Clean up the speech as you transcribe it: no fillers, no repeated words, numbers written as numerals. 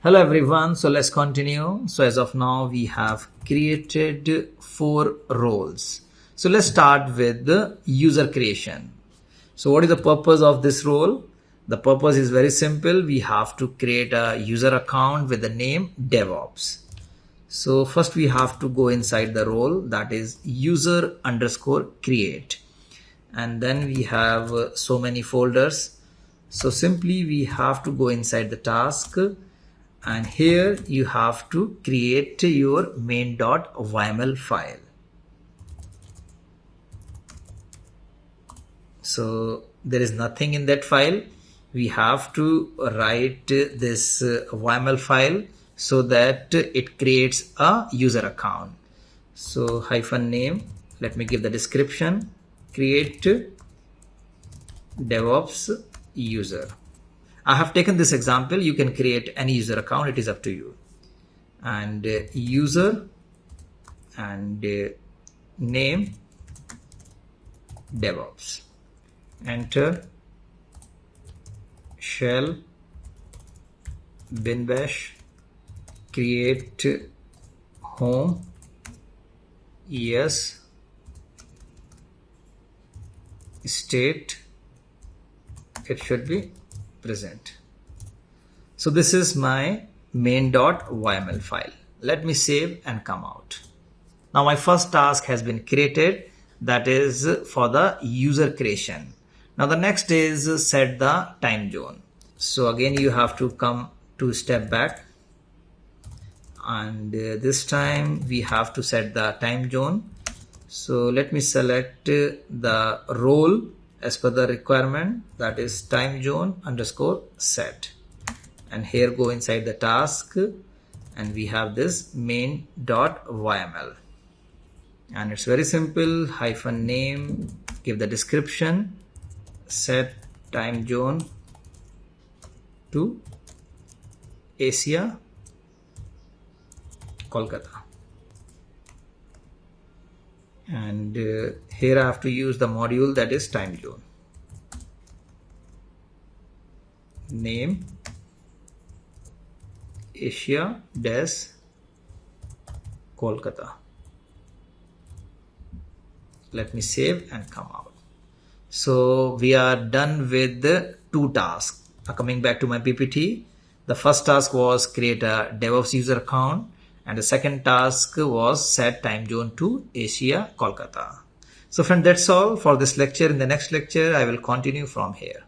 Hello everyone, so let's continue. So as of now we have created 4 roles. So let's start with the user creation. So what is the purpose of this role? The purpose is very simple. We have to create a user account with the name DevOps. So first we have to go inside the role, that is user underscore create. And then we have so many folders. So simply we have to go inside the task, and here you have to create your main.yml file. So there is nothing in that file. We have to write this YML file so that it creates a user account. So -name, let me give the description, create DevOps user. I have taken this example. You can create any user account. It is up to you. And user and name DevOps. Enter shell bin bash create home yes state. It should be present. So this is my main.yml file. Let me save and come out. Now my first task has been created, that is for the user creation. Now the next is set the time zone. So again you have to come 2 steps back, and this time we have to set the time zone. So let me select the role as per the requirement, that is time zone underscore set, and here go inside the task, and we have this main.yml, and it's very simple. -name, give the description, set time zone to Asia Kolkata, and here I have to use the module, that is time zone. Name Asia dash Kolkata. Let me save and come out. So we are done with the 2 tasks. Coming back to my PPT, the first task was create a DevOps user account, and the second task was set time zone to Asia Kolkata. So friend, that's all for this lecture. In the next lecture I will continue from here.